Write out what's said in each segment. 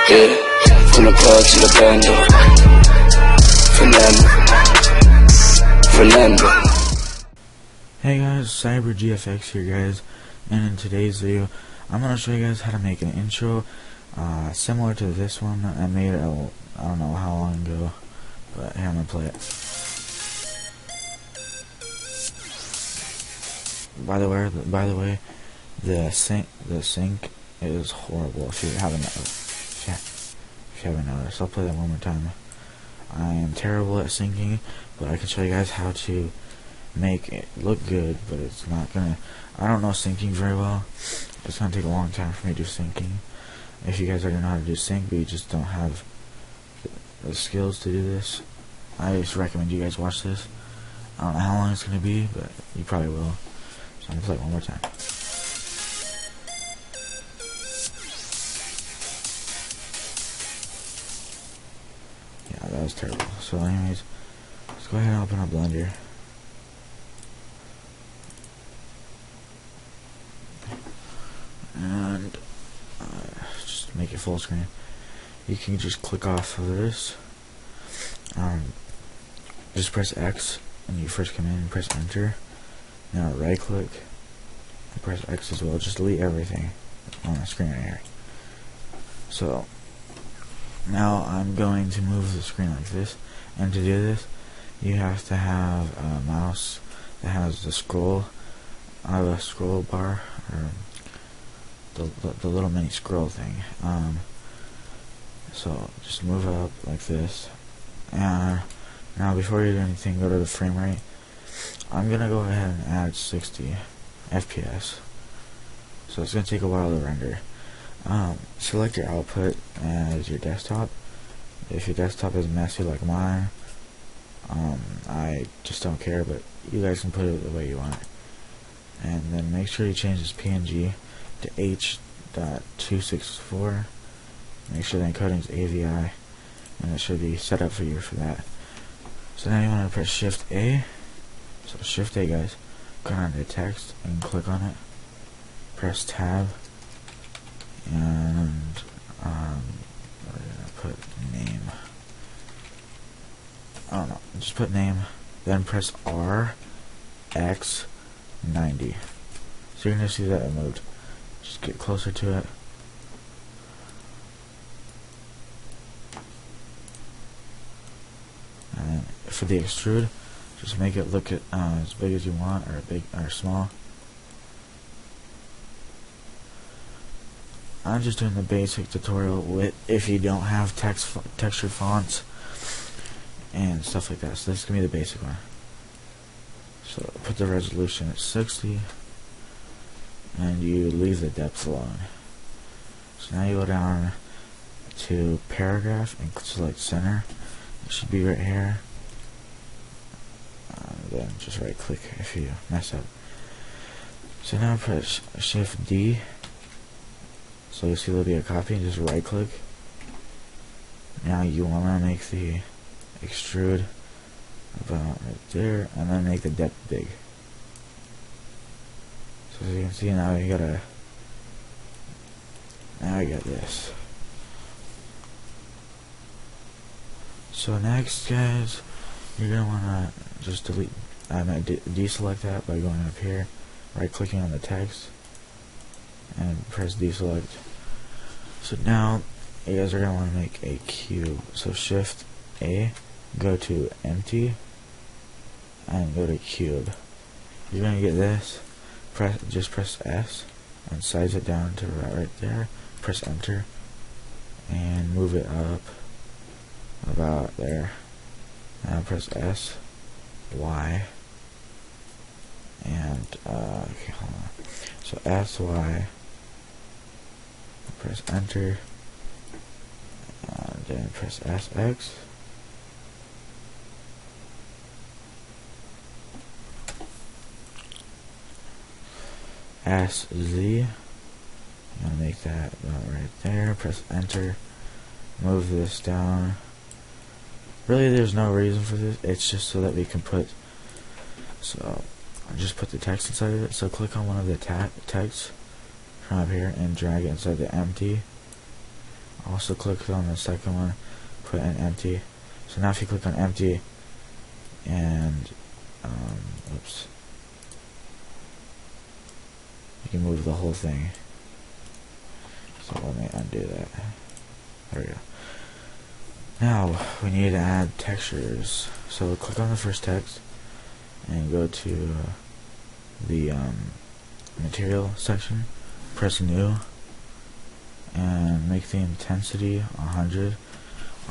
Yeah, from the plug to the bando. Fernando. Hey guys, CyberGFX here guys, and in today's video I'm going to show you guys how to make an intro similar to this one. I made it, I don't know how long ago, but here I'm going to play it. By the way, the sync is horrible if you haven't noticed. I'll play that one more time. I am terrible at syncing, but I can show you guys how to make it look good, but it's not gonna. I don't know syncing very well. It's gonna take a long time for me to do syncing. If you guys already know how to do sync, but you just don't have the skills to do this, I just recommend you guys watch this. I don't know how long it's gonna be, but you probably will. So I'm gonna play it one more time. Yeah, that was terrible. So anyways, let's go ahead and open up Blender. And just make it full screen. You can just click off of this. Just press X when you first come in and press enter. Now right click and press X as well. Just delete everything on the screen right here. So now I'm going to move the screen like this, and to do this you have to have a mouse that has the scroll. I have a scroll bar, or the little mini scroll thing. So just move it up like this. And now before you do anything, go to the frame rate. I'm gonna go ahead and add 60 FPS. So it's gonna take a while to render. Select your output as your desktop. If your desktop is messy like mine, I just don't care, but you guys can put it the way you want it. And then make sure you change this PNG to H.264. Make sure the encoding is AVI, and it should be set up for you for that. So now you want to press Shift A. So Shift A, guys. Go down to text and click on it. Press Tab, and we're gonna put name. I don't know. Just put name. Then press R X 90. So you're gonna see that it moved. Just get closer to it. And then for the extrude, just make it look as big as you want, or big or small. I'm just doing the basic tutorial with if you don't have textured fonts and stuff like that. So this is gonna be the basic one. So put the resolution at 60, and you leave the depth alone. So now you go down to paragraph and select center. It should be right here. Then just right click if you mess up. So now press Shift D. So you see there'll be a copy, and just right click. Now you want to make the extrude about right there, and then make the depth big. So as you can see, now you got this. So next, guys, you're gonna wanna just delete. I'm gonna deselect that by going up here, right clicking on the text, and press deselect. So now you guys are gonna want to make a cube. So Shift A, go to empty, and go to cube. You're gonna get this. Just press S and size it down to right there. Press enter and move it up about there. Now press S, Y, and okay, hold on. So S, Y. Press enter, and then press SX. SZ. I'm gonna make that about right there. Press enter. Move this down. Really, there's no reason for this. It's just so that we can put. So I just put the text inside of it. So click on one of the texts from up here and drag it inside the empty Also click on the second one, put in empty. So now if you click on empty and oops, you can move the whole thing. So let me undo that. There we go. Now we need to add textures. So click on the first text and go to the material section, press new, and make the intensity 100,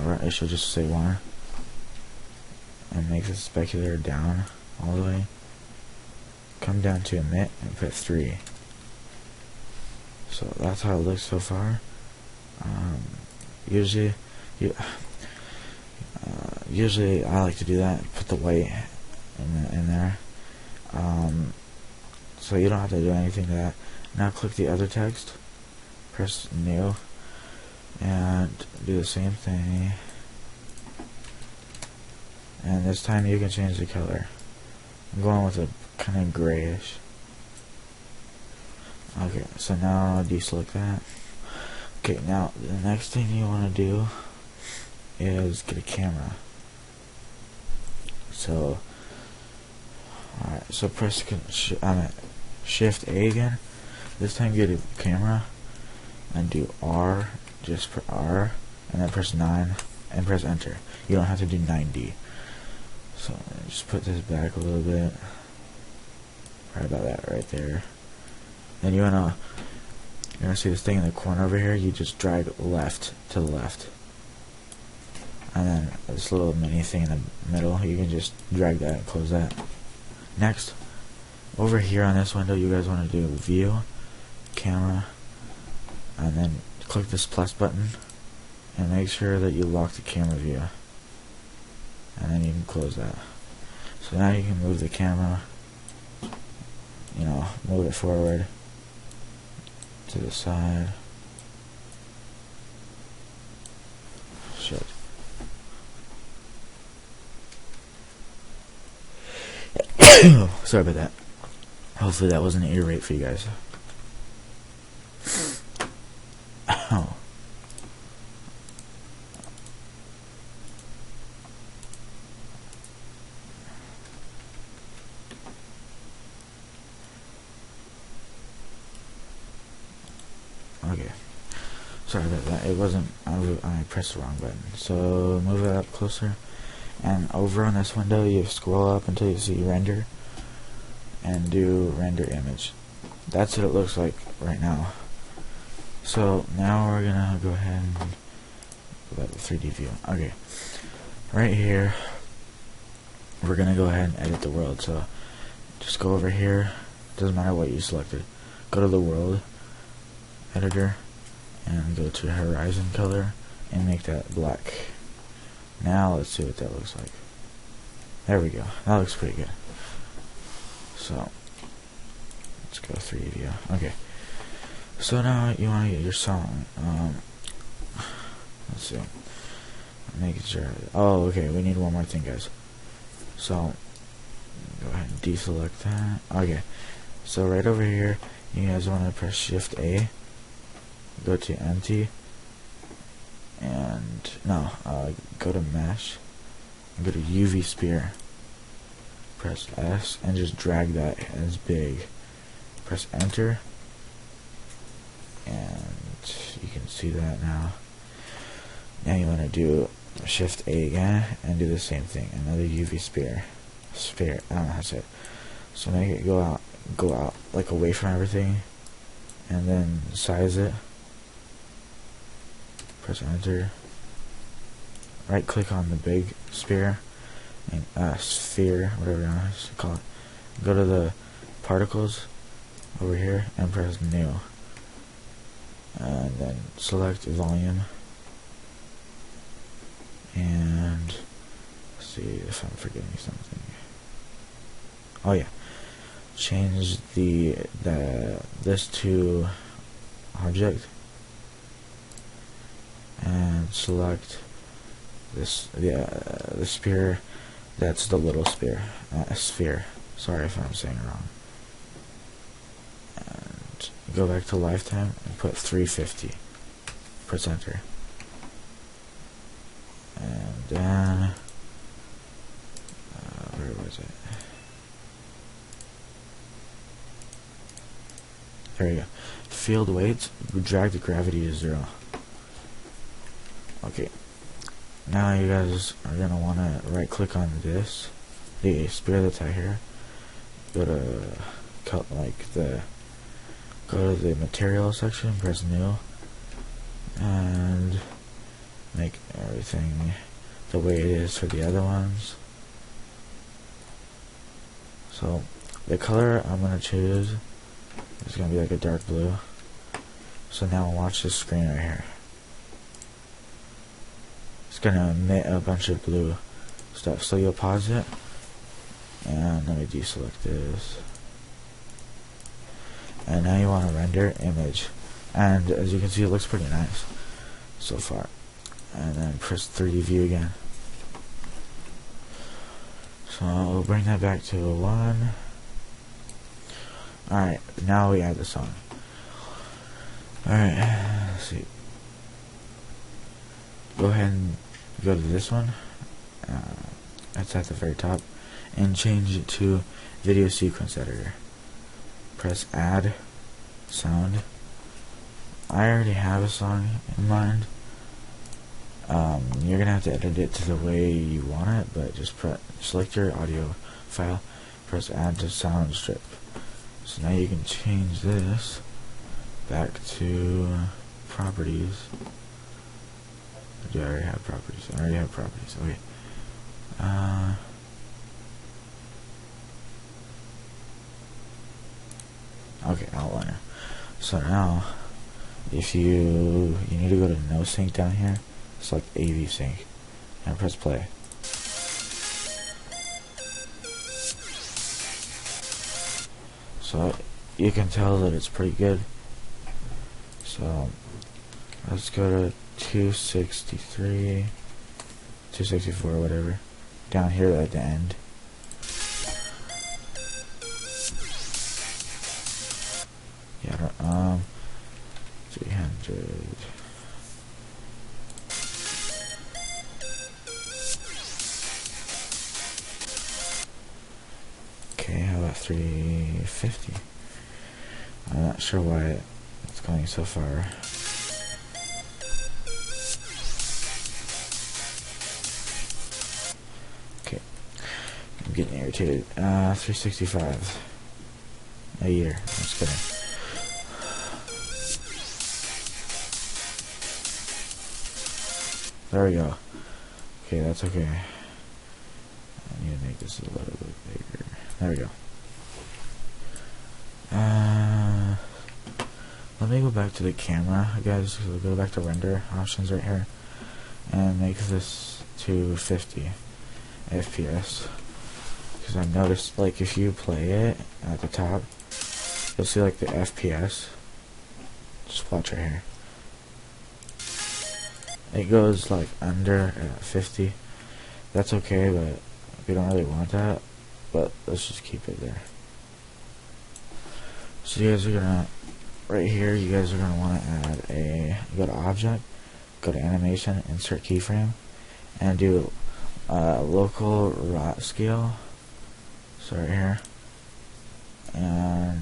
or it should just say 1, and make the specular down all the way. Come down to emit and put 3. So that's how it looks so far. Usually I like to do that, put the white in there. So you don't have to do anything to that. Now click the other text, press new, and do the same thing. And this time you can change the color. I'm going with a kind of grayish. Okay, so now I'll deselect that. Okay, now the next thing you want to do is get a camera. So, alright, so press Shift A again. This time get a camera and do R, just for R, and then press 9 and press enter. You don't have to do 90. So just put this back a little bit. Right about that right there. Then you're gonna see this thing in the corner over here. You just drag left to the left, and then this little mini thing in the middle, you can just drag that and close that. Next, over here on this window, you guys want to do view, camera, and then click this plus button and make sure that you lock the camera view, and then you can close that. So now you can move the camera, move it forward to the side. Shit. Sorry about that. Hopefully that wasn't an ear rape for you guys. Oh. Okay. Sorry about that. It wasn't. I pressed the wrong button. So move it up closer. And over on this window, you scroll up until you see render, and do render image. That's what it looks like right now. So now we're gonna go ahead and go back to 3D view. Okay, right here, we're gonna go ahead and edit the world. So just go over here. Doesn't matter what you selected. Go to the world editor and go to horizon color and make that black. Now let's see what that looks like. There we go. That looks pretty good. So let's go 3D view. Okay. So now you want to get your song. Let's see. Make sure. Oh, okay. We need one more thing, guys. So go ahead and deselect that. Okay. So right over here, you guys want to press Shift A. Go to empty. And go to mesh and go to UV sphere. Press S and just drag that as big. Press enter, and you can see that now. Now you want to do Shift A again and do the same thing. Another UV sphere. I don't know how to say it. So make it go out like away from everything, and then size it. Press enter. Right click on the big sphere and sphere, whatever you want to call it. Go to the particles over here and press new. And then select volume. And see if I'm forgetting something. Oh yeah. Change this to object. And select this, the sphere. That's the little sphere. Sphere. Sorry if I'm saying it wrong. And go back to lifetime and put 350. Press enter. And then where was it? There you go. Field weights, drag the gravity to 0. Okay. Now you guys are gonna wanna right click on this, the spear that's out here. Go to go to the material section, press new, and make everything the way it is for the other ones. So the color I'm gonna choose is gonna be like a dark blue. So now watch this screen right here. It's gonna emit a bunch of blue stuff. So you'll pause it, and let me deselect this. And now you want to render image, and as you can see, it looks pretty nice so far. And then press 3D view again. So we'll bring that back to 1. Alright, now we add the song. Alright, let's see. Go ahead and go to this one. It's at the very top, and change it to video sequence editor. Press add sound. I already have a song in mind. You're gonna have to edit it to the way you want it, but just select your audio file, press add to sound strip. So now you can change this back to properties. Do I already have properties? I already have properties. Okay. Okay, outliner. So now, if you need to go to no sync down here, select AV sync, and press play. So you can tell that it's pretty good. So let's go to 263, 264, whatever, down here at the end. Yeah, 300. Okay, how about 350? I'm not sure why it's going so far. Okay, I'm getting irritated. 365 a year. I'm just kidding. There we go. Okay, that's okay. I need to make this a little bit bigger. There we go. Let me go back to the camera, guys. We'll go back to render options right here, and make this to 50 FPS. Because I noticed, like, if you play it at the top, you'll see like the FPS. Just watch right here. It goes like under at 50. That's okay, but we don't really want that. But let's just keep it there. So you guys are gonna, right here, you guys are gonna want to add go to object, go to animation, insert keyframe, and do local rot scale. So right here, and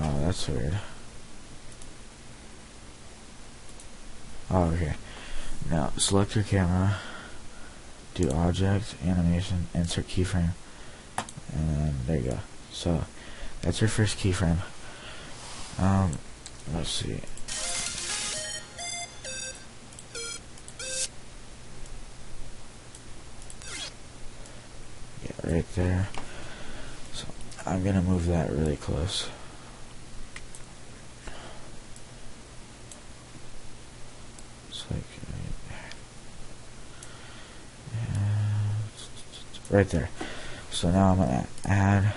oh, that's weird. Oh, okay. Now select your camera, do object, animation, insert keyframe, and there you go. So that's your first keyframe. Let's see. Yeah, right there. So I'm gonna move that really close. Right there. So now I'm going to add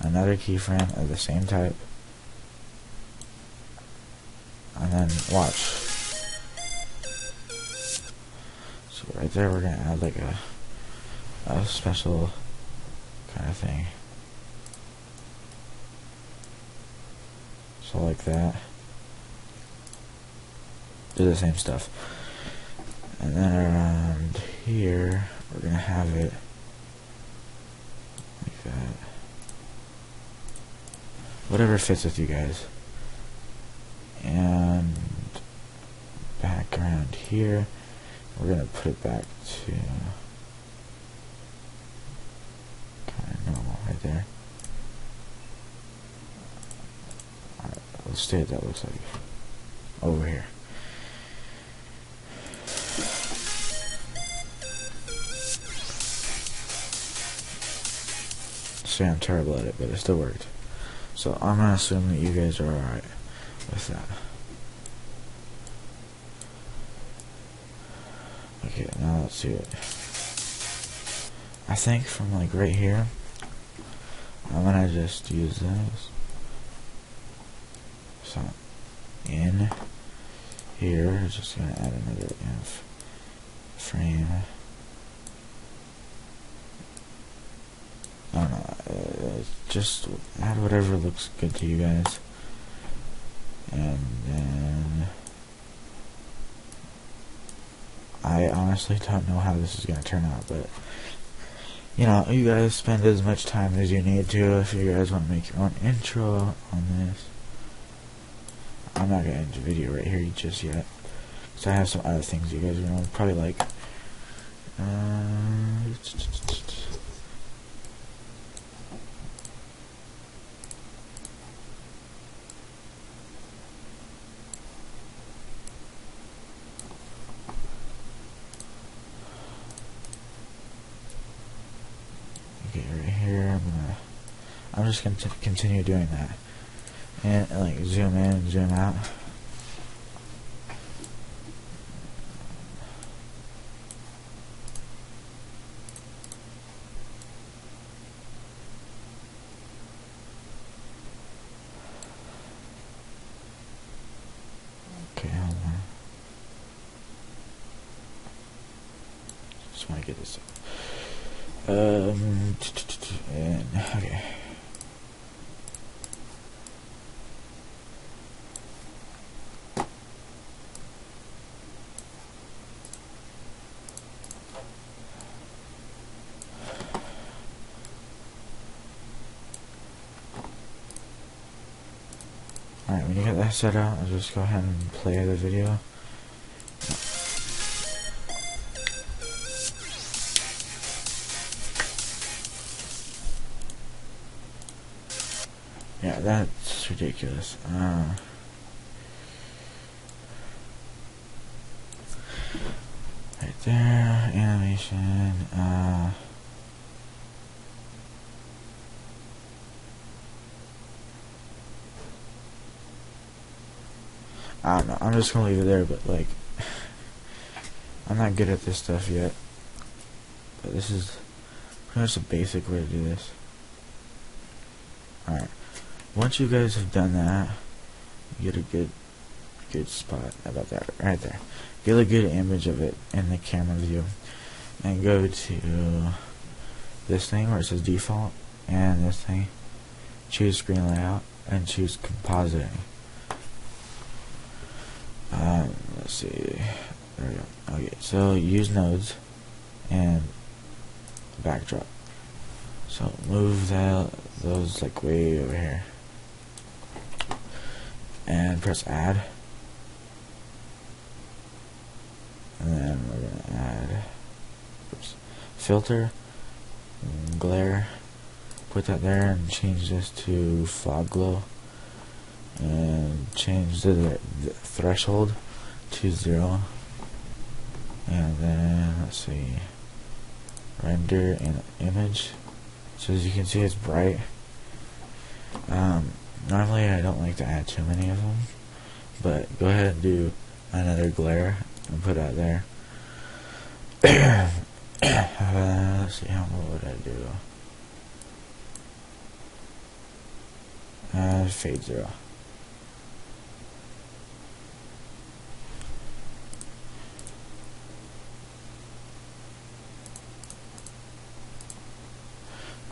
another keyframe of the same type, and then watch. So right there we're going to add like a special kind of thing. So like that. do the same stuff. And then around here, we're gonna have it like that. Whatever fits with you guys. And back around here, we're gonna put it back to kind of normal right there. Alright, let's see what that looks like over here. See, I'm terrible at it, but it still worked. So I'm gonna assume that you guys are alright with that. Okay, now let's see it. I think from like right here, I'm gonna just use this. So in here, just gonna add another frame. I don't know, just add whatever looks good to you guys. And then I honestly don't know how this is going to turn out, but you know, you guys spend as much time as you need to if you guys want to make your own intro on this. I'm not going to end the video right here just yet, because I have some other things you guys are going to probably like. Okay, right here, I'm just going to continue doing that. And like zoom in and zoom out. Okay, hold on. Just want to get this up. And okay. Alright, when you get that set out, I'll just go ahead and play the video. Yeah, that's ridiculous. Right there, animation, I don't know, I'm just gonna leave it there, but like, I'm not good at this stuff yet, but this is pretty much a basic way to do this. Alright, once you guys have done that, you get a good spot about that right there. Get a good image of it in the camera view, and go to this thing where it says default, and this thing, choose screen layout, and choose compositing. Let's see, there we go. Okay, so use nodes and backdrop. So move those like way over here, and press add, and then we're gonna add filter, glare, put that there, and change this to fog glow, and change the threshold to 0, and then let's see, render an image. So as you can see, it's bright. Normally I don't like to add too many of them, but go ahead and do another glare and put that there. Let's see, what would I do? Fade 0.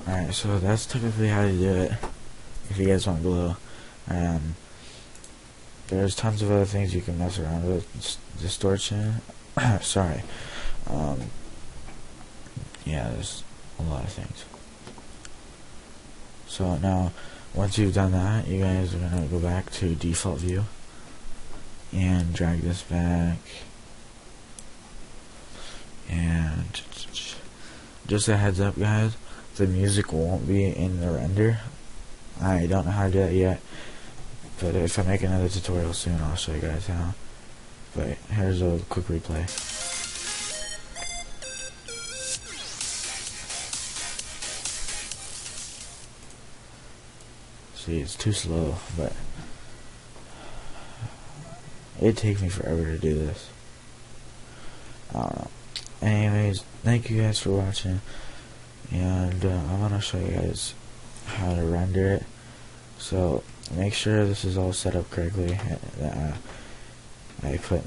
Alright, so that's typically how to do it if you guys want glow. there's tons of other things you can mess around with. Distortion. Sorry. Yeah, there's a lot of things. So now, once you've done that, you guys are gonna go back to default view and drag this back. And just a heads up, guys, the music won't be in the render. I don't know how to do that yet, but if I make another tutorial soon, I'll show you guys how. But here's a quick replay. See, it's too slow, but it'd take me forever to do this. I don't know. Anyways, thank you guys for watching, and I'm gonna show you guys how to render it. So make sure this is all set up correctly that I put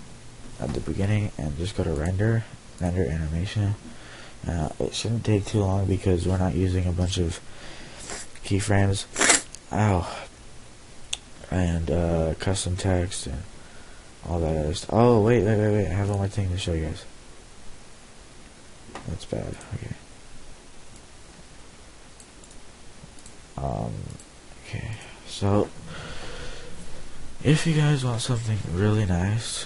at the beginning, and just go to render animation. It shouldn't take too long because we're not using a bunch of keyframes. Ow. And custom text and all that other stuff. Oh wait, I have one more thing to show you guys. That's bad. Okay. Okay. So, if you guys want something really nice,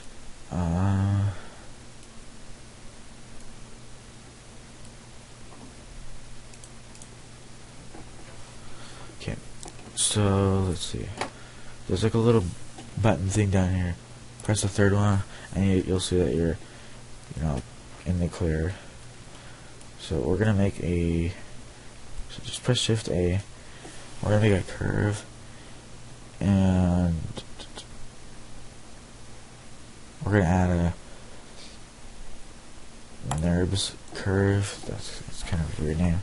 okay. So let's see. There's like a little button thing down here. Press the third one, and you'll see that you're, in the clear. So we're gonna make a. So just press Shift A. We're gonna make a curve, and we're gonna add a NURBS curve. That's kind of a weird name.